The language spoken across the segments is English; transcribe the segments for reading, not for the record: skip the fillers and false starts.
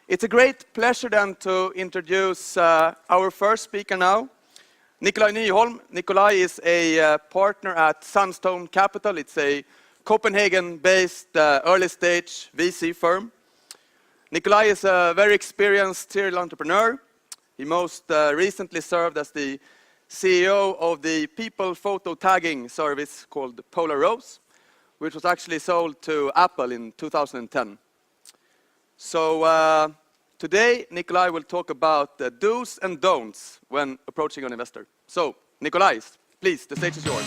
It's a great pleasure then to introduce our first speaker now, Nikolaj Nyholm. Nikolaj is a partner at Sandstone Capital. It's a Copenhagen-based early-stage VC firm. Nikolaj is a very experienced serial entrepreneur. He most recently served as the CEO of the people photo tagging service called Polar Rose, which was actually sold to Apple in 2010. So today, Nikolaj will talk about the do's and don'ts when approaching an investor. So, Nikolaj, please, the stage is yours.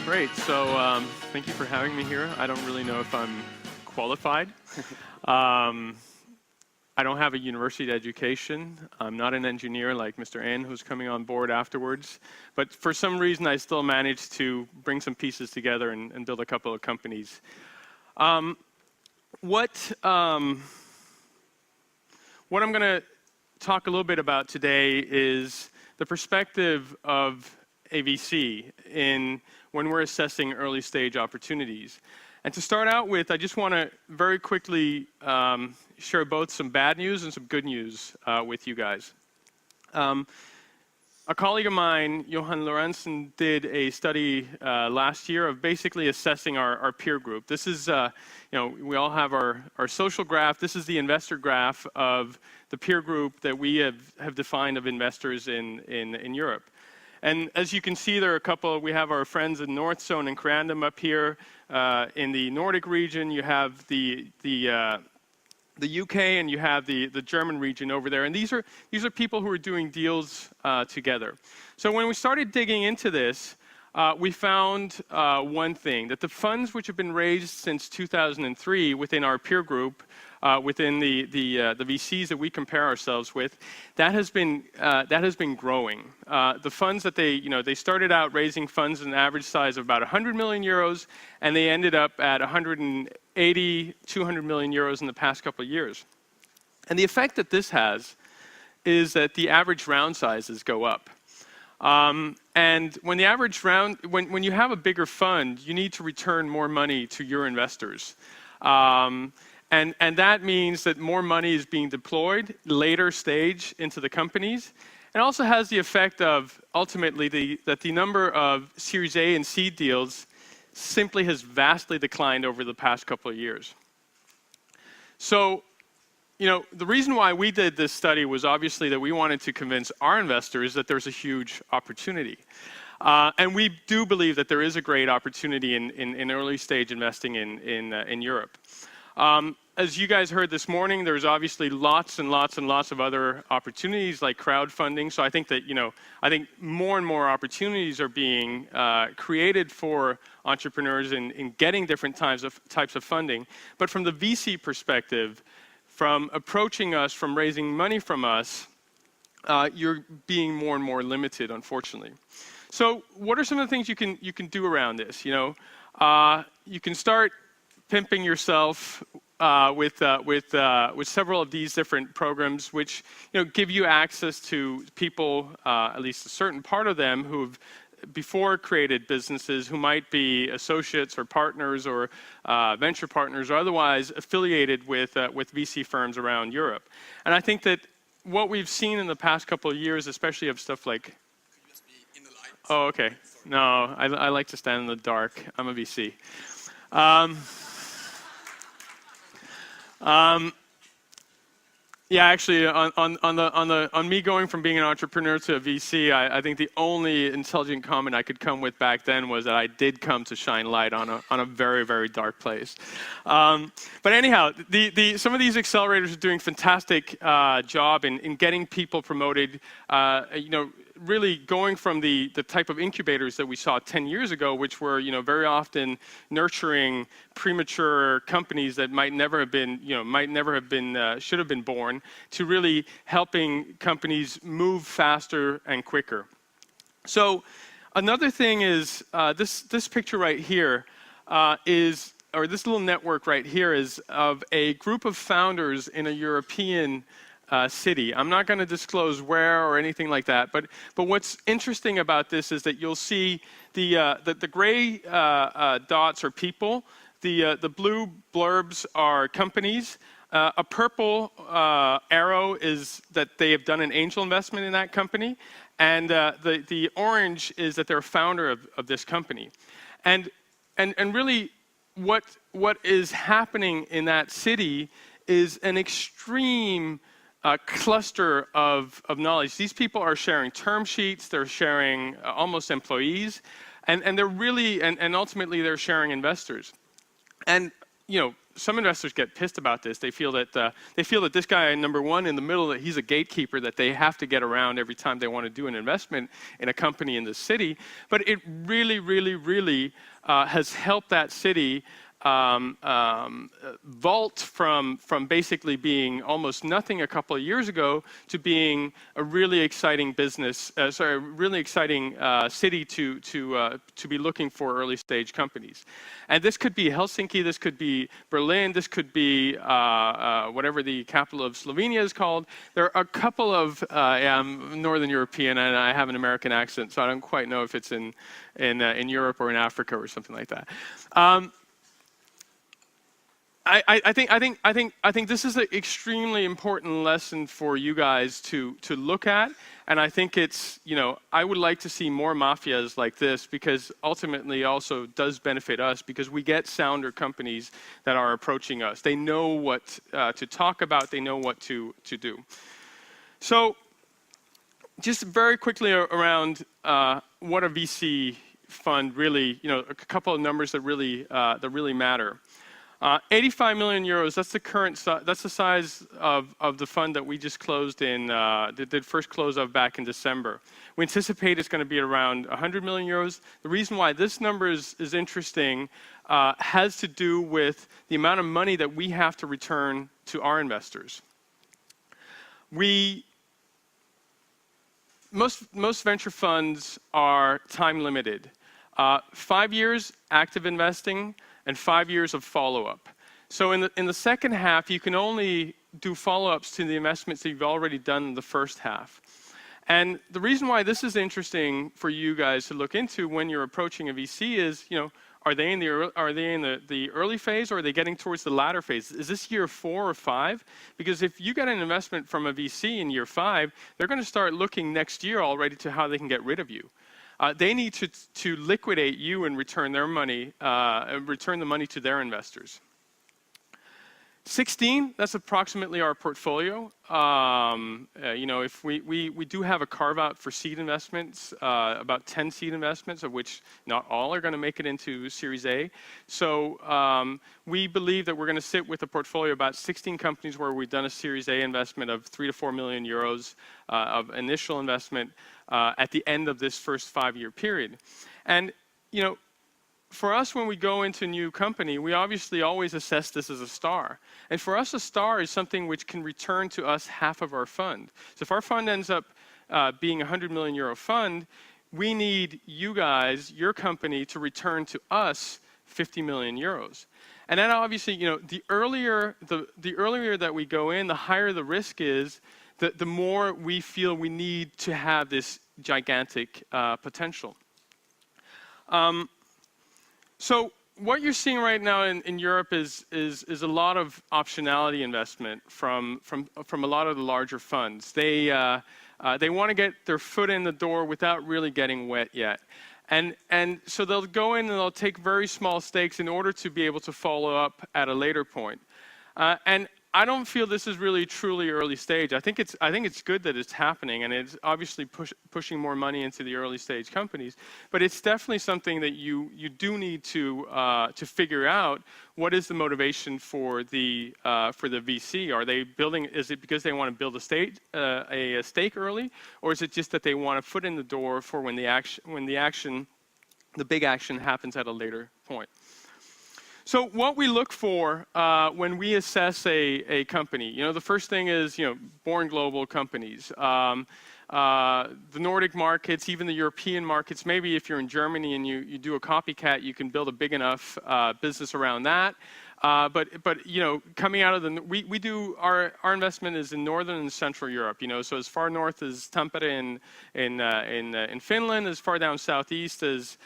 Great, so thank you for having me here. I don't really know if I'm qualified. I don't have a university education. I'm not an engineer like Mr. N, who's coming on board afterwards. But for some reason, I still managed to bring some pieces together and build a couple of companies. What I'm going to talk a little bit about today is the perspective of AVC when we're assessing early stage opportunities. And to start out with, I just want to very quickly share both some bad news and some good news with you guys. A colleague of mine, Johan Lorentzen, did a study last year of basically assessing our peer group. This is, we all have our social graph. This is the investor graph of the peer group that we have defined of investors in Europe. And as you can see, there are a couple. We have our friends in North Zone and Crandom up here. In the Nordic region, you have the UK and you have the German region over there. And these are people who are doing deals together. So when we started digging into this, we found one thing, that the funds which have been raised since 2003 within our peer group, within the VCs that we compare ourselves with, that has been growing. The funds that they started out raising funds in an average size of about 100 million euros, and they ended up at 180, 200 million euros in the past couple of years. And the effect that this has is that the average round sizes go up. And when the average round, when you have a bigger fund, you need to return more money to your investors. And that means that more money is being deployed later stage into the companies. It also has the effect of, ultimately, that the number of Series A and seed deals simply has vastly declined over the past couple of years. So, the reason why we did this study was obviously that we wanted to convince our investors that there's a huge opportunity. And we do believe that there is a great opportunity in early stage investing in Europe. As you guys heard this morning, there's obviously lots and lots and lots of other opportunities like crowdfunding. So I think that, I think more and more opportunities are being created for entrepreneurs in getting different types of funding. But from the VC perspective, from approaching us, from raising money from us, you're being more and more limited, unfortunately. So what are some of the things you can do around this? You can start pimping yourself with several of these different programs, which give you access to people, at least a certain part of them, who've before created businesses, who might be associates or partners or venture partners or otherwise affiliated with VC firms around Europe. And I think that what we've seen in the past couple of years, especially of stuff like... Could you just be in the light? Oh, okay. No, I like to stand in the dark. I'm a VC. Yeah, actually, on me going from being an entrepreneur to a VC, I think the only intelligent comment I could come with back then was that I did come to shine light on a very, very dark place. But anyhow, some of these accelerators are doing fantastic job in getting people promoted. Really going from the type of incubators that we saw 10 years ago, which were very often nurturing premature companies that might never have been should have been born, to really helping companies move faster and quicker. So another thing is this picture right here this little network right here is of a group of founders in a European city. I'm not going to disclose where or anything like that, but what's interesting about this is that you'll see the gray dots are people, the blue blurbs are companies, a purple arrow is that they have done an angel investment in that company, and the orange is that they're a founder of this company. And really what is happening in that city is an extreme cluster of knowledge. These people are sharing term sheets, they're sharing almost employees, and they're really, and ultimately they're sharing investors. And some investors get pissed about this. They feel that this guy, number one, in the middle, that he's a gatekeeper that they have to get around every time they want to do an investment in a company in the city. But it really, really, really has helped that city vault from basically being almost nothing a couple of years ago to being a really exciting business, really exciting city to be looking for early stage companies. And this could be Helsinki, this could be Berlin, this could be whatever the capital of Slovenia is called. There are a couple of, I'm Northern European and I have an American accent, so I don't quite know if it's in Europe or in Africa or something like that. I think this is an extremely important lesson for you guys to look at, and I think it's, I would like to see more mafias like this, because ultimately also does benefit us, because we get sounder companies that are approaching us. They know what to talk about, they know what to do. So just very quickly around what a VC fund really, a couple of numbers that really matter. 85 million euros, that's the current that's the size of the fund that we just closed in, did first close of back in December. We anticipate it's going to be around 100 million euros. The reason why this number is interesting has to do with the amount of money that we have to return to our investors. Most venture funds are time limited. 5 years active investing, and 5 years of follow-up. So in the second half, you can only do follow-ups to the investments that you've already done in the first half. And the reason why this is interesting for you guys to look into when you're approaching a VC is, are they in the early phase, or are they getting towards the latter phase? Is this year 4 or 5? Because if you get an investment from a VC in year 5, they're going to start looking next year already to how they can get rid of you. They need to liquidate you and return their money, return the money to their investors. 16, that's approximately our portfolio. If we do have a carve out for seed investments, about 10 seed investments, of which not all are going to make it into Series A. So we believe that we're going to sit with a portfolio of about 16 companies where we've done a Series A investment of 3 to 4 million euros of initial investment at the end of this first 5-year period. And for us, when we go into a new company, we obviously always assess this as a star. And for us, a star is something which can return to us half of our fund. So if our fund ends up being a 100 million euro fund, we need you guys, your company, to return to us 50 million euros. And then obviously, the earlier that we go in, the higher the risk is, the more we feel we need to have this gigantic potential. So what you're seeing right now in Europe is a lot of optionality investment from a lot of the larger funds. They want to get their foot in the door without really getting wet yet. And so they'll go in and they'll take very small stakes in order to be able to follow up at a later point. And I don't feel this is really truly early stage. I think it's good that it's happening, and it's obviously pushing more money into the early stage companies. But it's definitely something that you do need to figure out. What is the motivation for the VC? Are they building? Is it because they want to build a stake early, or is it just that they want a foot in the door for when the big action happens at a later point? So what we look for when we assess a company, the first thing is, born global companies. The Nordic markets, even the European markets, maybe if you're in Germany and you do a copycat, you can build a big enough business around that. But you know, coming out of we do our investment is in Northern and Central Europe. You know, so as far north as Tampere in Finland, as far down southeast as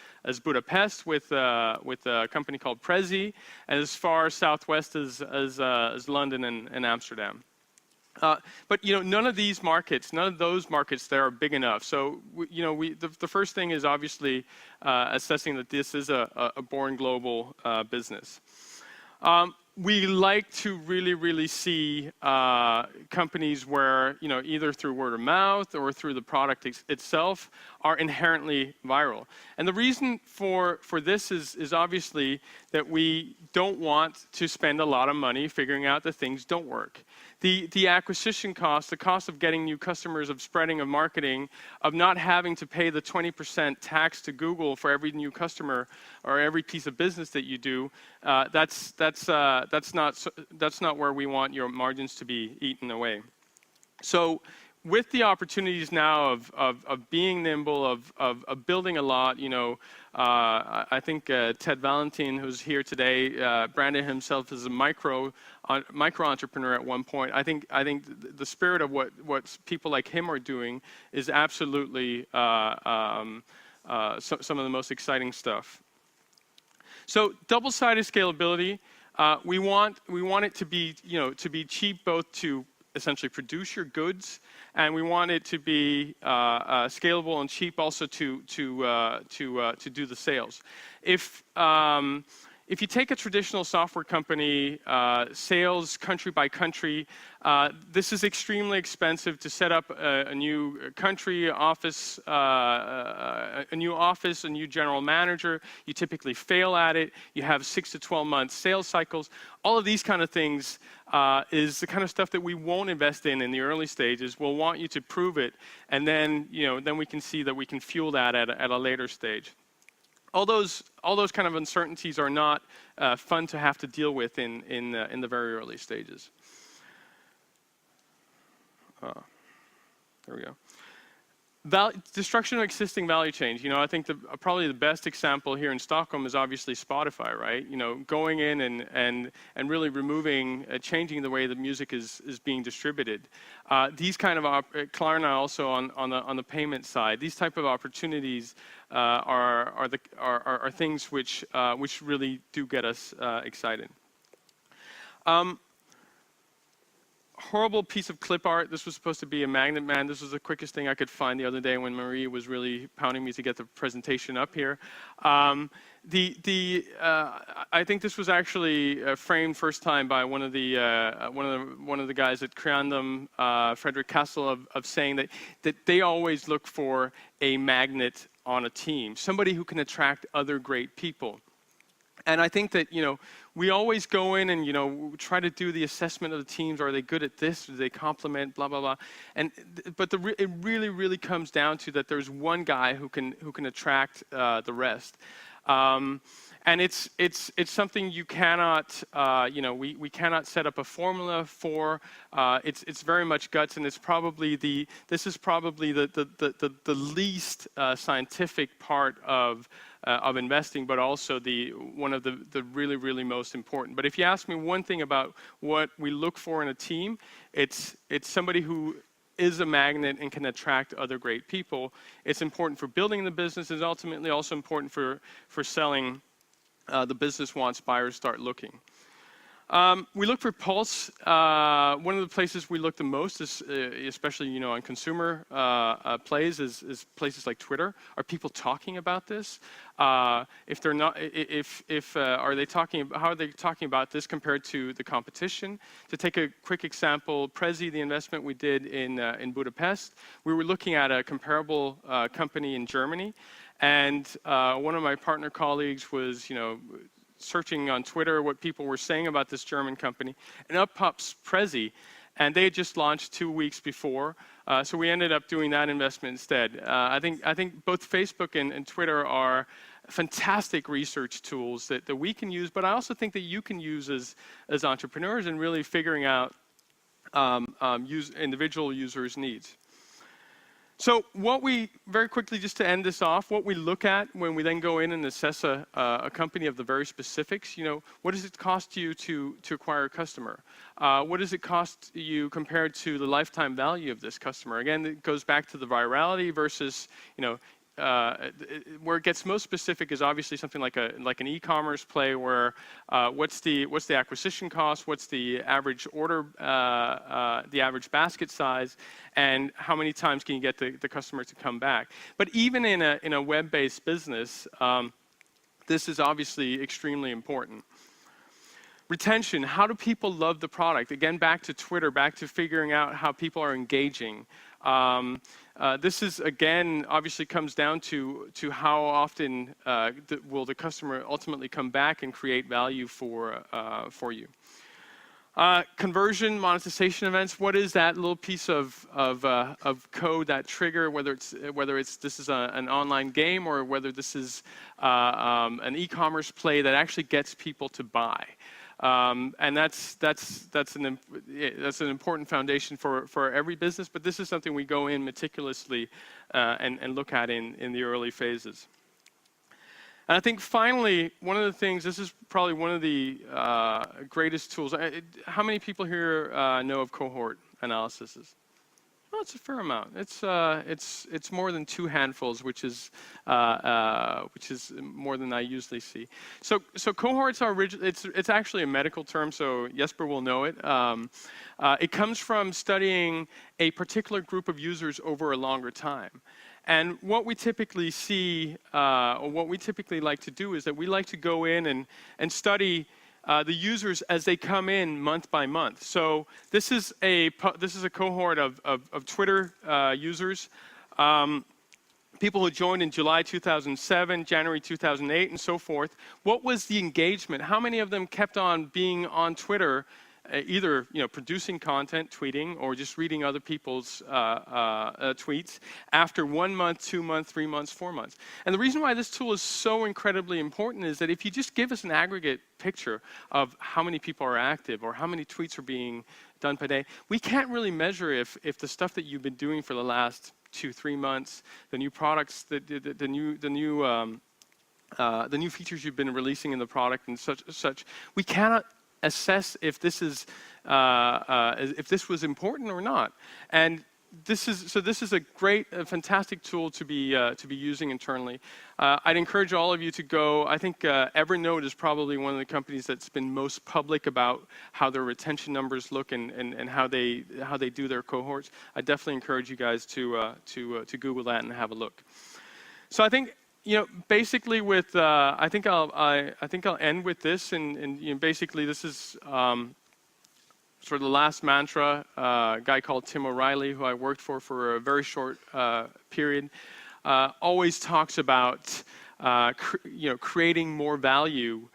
Budapest with a company called Prezi, and as far southwest as London and Amsterdam. But you know, none of those markets there are big enough. So you know, the first thing is obviously assessing that this is a born global business. We like to really see companies where, you know, either through word of mouth or through the product itself are inherently viral. And the reason for this is obviously that we don't want to spend a lot of money figuring out that things don't work. The acquisition cost, the cost of getting new customers, of spreading, of marketing, of not having to pay the 20% tax to Google for every new customer or every piece of business that you do, that's not where we want your margins to be eaten away. So with the opportunities now of being nimble, of building a lot, you know, I think Ted Valentin, who's here today, branded himself as a micro entrepreneur at one point. I think the spirit of what people like him are doing is absolutely some of the most exciting stuff. So double-sided scalability. We want it to be, you know, to be cheap both to essentially produce your goods, and we want it to be scalable and cheap also to do the sales. If you take a traditional software company, sales country by country, this is extremely expensive to set up a new country office, a new general manager. You typically fail at it. You have 6 to 12 month sales cycles. All of these kind of things is the kind of stuff that we won't invest in the early stages. We'll want you to prove it, and then, you know, then we can see that we can fuel that at a later stage. All those kind of uncertainties are not fun to have to deal with in the very early stages. There we go. Destruction of existing value chains. You know, I think probably the best example here in Stockholm is obviously Spotify, right? You know, going in and really removing, changing the way the music is being distributed. These kind of Klarna also on the payment side. These type of opportunities are things which really do get us excited. Horrible piece of clip art. This was supposed to be a magnet man. This was the quickest thing I could find the other day when Marie was really pounding me to get the presentation up here. I think this was actually framed first time by one of the guys at Creandum, Frederick Castle, of saying that they always look for a magnet on a team, somebody who can attract other great people. And I think that, you know, we always go in and, you know, try to do the assessment of the teams. Are they good at this? Do they complement? Blah blah blah. But it really comes down to that there's one guy who can attract the rest. And it's something you cannot, you know, we cannot set up a formula for. It's very much guts, and this is probably the least scientific part of investing, but also one of the really most important. But if you ask me one thing about what we look for in a team, it's somebody who is a magnet and can attract other great people. It's important for building the business. It's ultimately also important for selling the business once buyers start looking. We look for pulse. One of the places we look the most is, especially, you know, on consumer plays, is places like Twitter. Are people talking about this? If they're not, are they talking? How are they talking about this compared to the competition? To take a quick example, Prezi, the investment we did in Budapest, we were looking at a comparable company in Germany, and one of my partner colleagues was, you know, searching on Twitter what people were saying about this German company, and up pops Prezi, and they had just launched 2 weeks before, so we ended up doing that investment instead. I think both Facebook and Twitter are fantastic research tools that we can use, but I also think that you can use as entrepreneurs in really figuring out individual users' needs. So what we, very quickly just to end this off, what we look at when we then go in and assess a company of the very specifics, what does it cost you to acquire a customer? What does it cost you compared to the lifetime value of this customer? Again, it goes back to the virality versus, where it gets most specific is obviously something like an e-commerce play where what's the acquisition cost, what's the average order, the average basket size, and how many times can you get the customer to come back. But even in a web-based business, this is obviously extremely important. Retention, how do people love the product? Again, back to Twitter, back to figuring out how people are engaging. This is, again, obviously comes down to how often will the customer ultimately come back and create value for you. Conversion, monetization events, what is that little piece of code, that trigger, whether it's this is an online game or whether this is an e-commerce play that actually gets people to buy. And that's an important foundation for every business, but this is something we go in meticulously and look at in the early phases. And I think finally, one of the things, this is probably one of the greatest tools. How many people here know of cohort analysis? Well, it's a fair amount. It's more than 2 handfuls, which is more than I usually see. So cohorts are it's actually a medical term, so Jesper will know it. It comes from studying a particular group of users over a longer time. And what we typically see, or what we typically like to do, is that we like to go in and study the users as they come in month by month. So this is a cohort of Twitter users, people who joined in July 2007, January 2008, and so forth. What was the engagement? How many of them kept on being on Twitter, either producing content, tweeting, or just reading other people's tweets after 1 month, 2 months, 3 months, 4 months? And the reason why this tool is so incredibly important is that if you just give us an aggregate picture of how many people are active or how many tweets are being done per day, we can't really measure if the stuff that you've been doing for the last 2-3 months, the new products, the new features you've been releasing in the product and such, we cannot assess if this is if this was important or not. And this is a great, fantastic tool to be using internally. I'd encourage all of you to go. I think Evernote is probably one of the companies that's been most public about how their retention numbers look and how they do their cohorts. I definitely encourage you guys to Google that and have a look. So I think, basically with I think I'll end with this, and basically this is sort of the last mantra. A guy called Tim OReilly, who I worked for a very short period, always talks about creating more value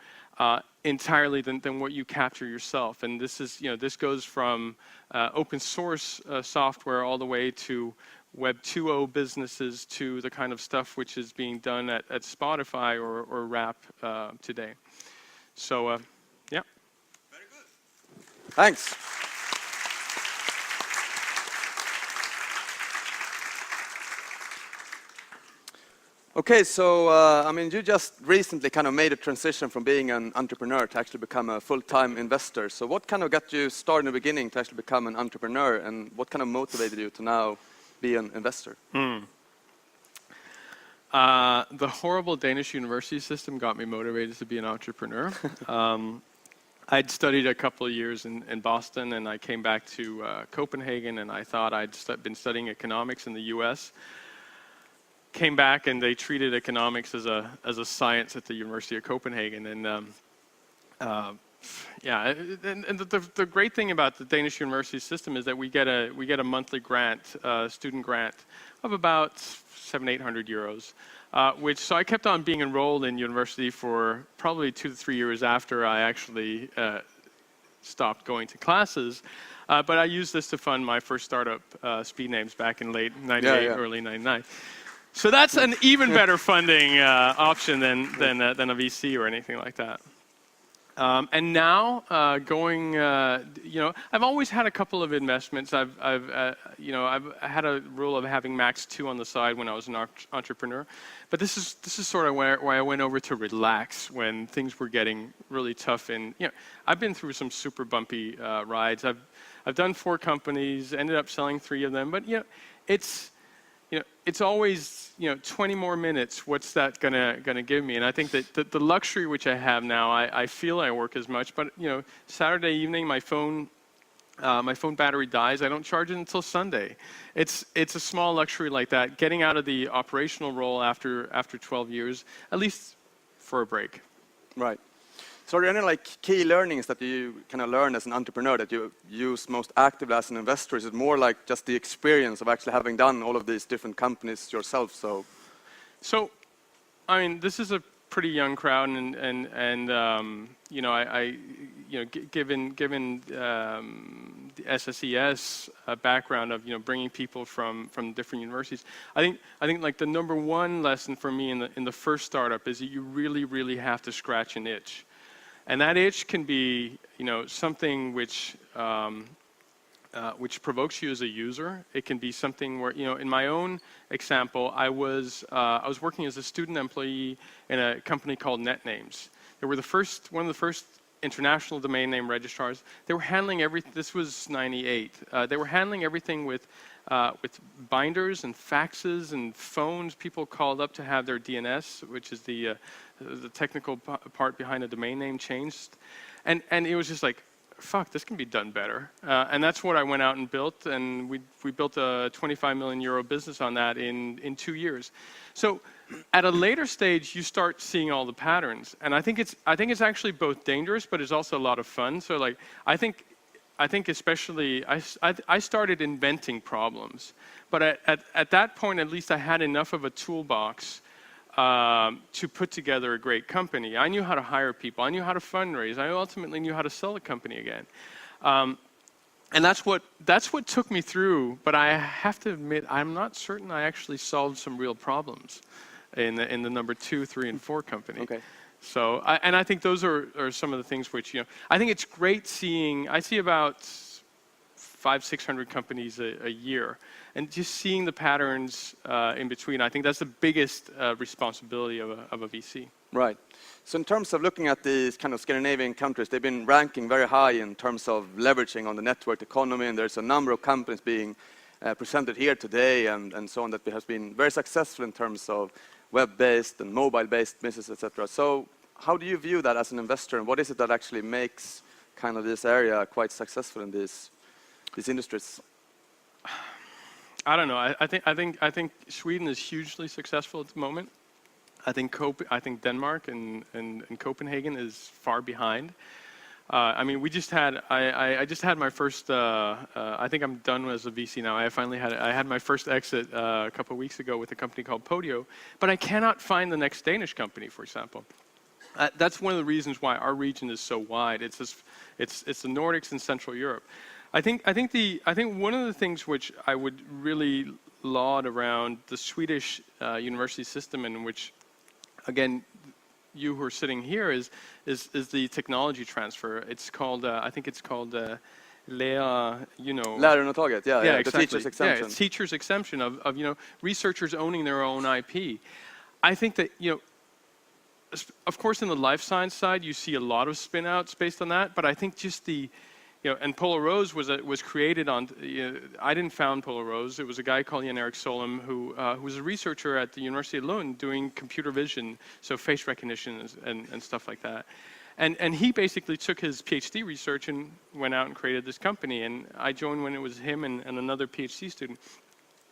entirely than what you capture yourself. And this is this goes from open source software all the way to Web 2.0 businesses to the kind of stuff which is being done at Spotify or Rap today. So, yeah. Very good. Thanks. Okay, so you just recently kind of made a transition from being an entrepreneur to actually become a full-time investor. So what kind of got you started in the beginning to actually become an entrepreneur, and what kind of motivated you to now be an investor? The horrible Danish university system got me motivated to be an entrepreneur. I'd studied a couple of years in Boston, and I came back to Copenhagen, and I thought I'd been studying economics in the US. Came back, and they treated economics as a science at the University of Copenhagen, and yeah, and the great thing about the Danish university system is that we get a monthly grant, student grant, of about 700-800 euros, so I kept on being enrolled in university for probably 2 to 3 years after I actually stopped going to classes. But I used this to fund my first startup, Speed Names, back in late '98, early '99. So that's an even better funding option than a VC or anything like that. And now, I've always had a couple of investments. I've had a rule of having max 2 on the side when I was an entrepreneur. But this is sort of where I went over to relax when things were getting really tough. And I've been through some super bumpy rides. I've done 4 companies, ended up selling 3 of them. But it's always 20 more minutes. What's that gonna give me? And I think that the luxury which I have now, I feel I work as much, but Saturday evening my phone battery dies. I don't charge it until Sunday. It's a small luxury like that. Getting out of the operational role after 12 years, at least for a break. Right. So are there any key learnings that you kind of learn as an entrepreneur that you use most actively as an investor? Is it more like just the experience of actually having done all of these different companies yourself? So, I mean, this is a pretty young crowd, and given the SSES background of bringing people from different universities, I think like the number one lesson for me in the first startup is that you really have to scratch an itch. And that itch can be, something which provokes you as a user. It can be something where, in my own example, I was working as a student employee in a company called NetNames. They were one of the first international domain name registrars. They were handling everything. This was '98. They were handling everything with binders and faxes and phones. People called up to have their DNS, which is the technical part behind a domain name, changed. And it was just like, fuck, this can be done better. And that's what I went out and built, and we built a 25 million euro business on that in 2 years. So at a later stage, you start seeing all the patterns. And I think it's actually both dangerous, but it's also a lot of fun. So like, I think especially, I started inventing problems. But at that point, at least I had enough of a toolbox to put together a great company. I knew how to hire people. I knew how to fundraise. I ultimately knew how to sell the company again. And that's what took me through. But I have to admit, I'm not certain I actually solved some real problems in the number 2, 3, and 4 company. Okay. So, I think those are some of the things which, I think it's great seeing, I see about 500-600 companies a year, and just seeing the patterns in between, I think that's the biggest responsibility of a VC. Right. So in terms of looking at these kind of Scandinavian countries, they've been ranking very high in terms of leveraging on the network economy, and there's a number of companies being presented here today and so on that has been very successful in terms of web-based and mobile-based business, etc. So how do you view that as an investor, and what is it that actually makes kind of this area quite successful in these industries? I don't know. I think Sweden is hugely successful at the moment. I think Denmark and Copenhagen is far behind. I mean, I just had my first. I think I'm done as a VC now. I had my first exit a couple of weeks ago with a company called Podio, but I cannot find the next Danish company, for example. That's one of the reasons why our region is so wide. It's the Nordics and Central Europe. I think one of the things which I would really laud around the Swedish university system, in which, again, you who are sitting here, is the technology transfer. It's called I think it's called Lärarundantaget, yeah, exactly. The teacher's exemption. Yeah, it's teacher's exemption of researchers owning their own IP. I think that of course, in the life science side, you see a lot of spin outs based on that. But I think just and Polar Rose was created on. I didn't found Polar Rose. It was a guy called Jan Erik Solem who was a researcher at the University of Lund doing computer vision, so face recognition and stuff like that. And he basically took his PhD research and went out and created this company. And I joined when it was him and another PhD student.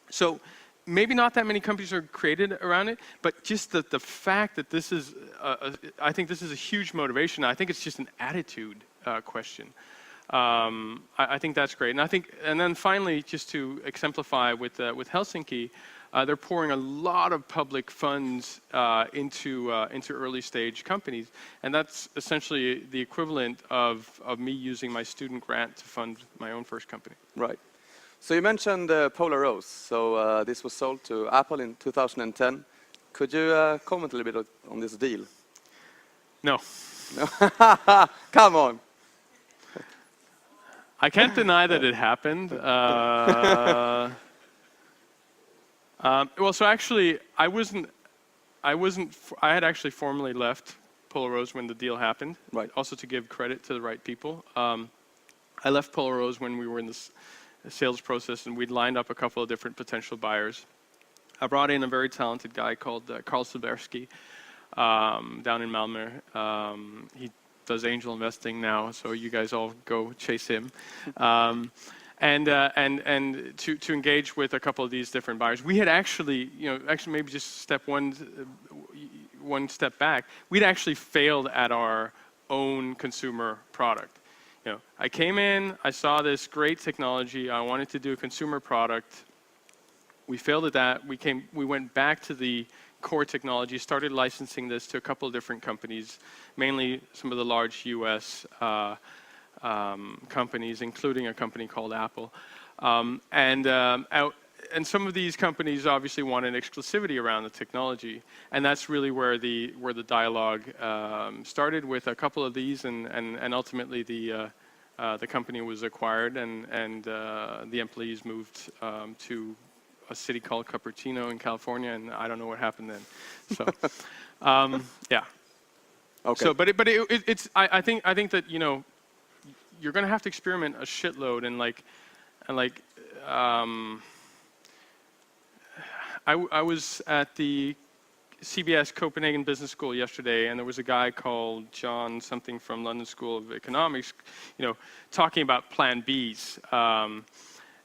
So maybe not that many companies are created around it, but just the fact that this is, I think this is a huge motivation. I think it's just an attitude question. I think that's great. And then finally, just to exemplify with Helsinki, they're pouring a lot of public funds into early stage companies, and that's essentially the equivalent of me using my student grant to fund my own first company. Right. So you mentioned Polar Rose. So this was sold to Apple in 2010. Could you comment a little bit on this deal? No. Come on. I can't deny that it happened. Well, so actually, I had actually formally left Polaroz when the deal happened. Right. Also to give credit to the right people. I left Polaroz when we were in the sales process and we'd lined up a couple of different potential buyers. I brought in a very talented guy called Carl Silbersky down in Malmö. He does angel investing now, so you guys all go chase him. And to engage with a couple of these different buyers. We had actually maybe just one step back, we'd actually failed at our own consumer product. I came in, I saw this great technology, I wanted to do a consumer product. We failed at that. We went back to the core technology, started licensing this to a couple of different companies, mainly some of the large US companies, including a company called Apple. And some of these companies obviously wanted exclusivity around the technology, and that's really where the dialogue started with a couple of these, and ultimately the company was acquired, and the employees moved to a city called Cupertino in California, and I don't know what happened then. So, yeah. Okay. So, but it's I think that you're going to have to experiment a shitload, and I was at the CBS Copenhagen Business School yesterday, and there was a guy called John something from London School of Economics, talking about Plan Bs,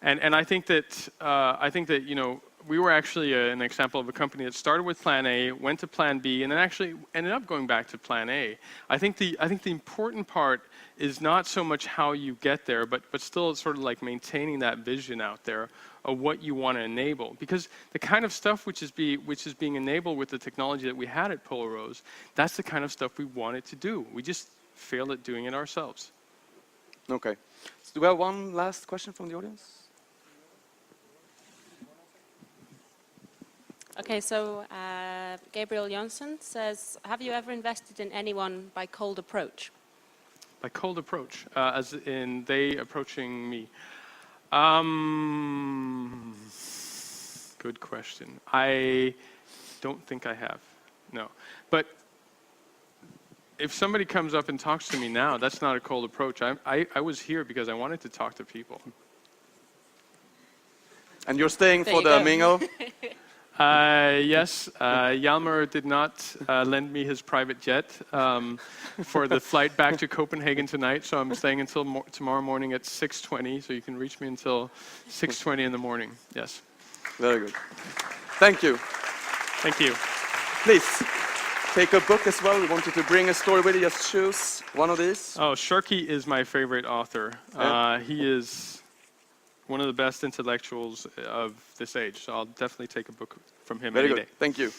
and I think that we were actually an example of a company that started with Plan A, went to Plan B, and then actually ended up going back to Plan A. I think the important part is not so much how you get there, but still sort of like maintaining that vision out there of what you want to enable. Because the kind of stuff which is being enabled with the technology that we had at Polaroz, that's the kind of stuff we wanted to do. We just failed at doing it ourselves. Okay. So do we have one last question from the audience? Okay, so Gabriel Jonsson says, have you ever invested in anyone by cold approach? By cold approach, as in they approaching me. Good question. I don't think I have, no. But if somebody comes up and talks to me now, that's not a cold approach. I was here because I wanted to talk to people. And you're staying for the mingle? Yes, Hjalmar did not lend me his private jet for the flight back to Copenhagen tonight, so I'm staying until tomorrow morning at 6:20, so you can reach me until 6:20 in the morning, yes. Very good. Thank you. Thank you. Please, take a book as well. We want you to bring a story with you, just choose one of these. Oh, Sharkey is my favorite author. Yeah. He is one of the best intellectuals of this age, so I'll definitely take a book from him any day. Very good. Thank you.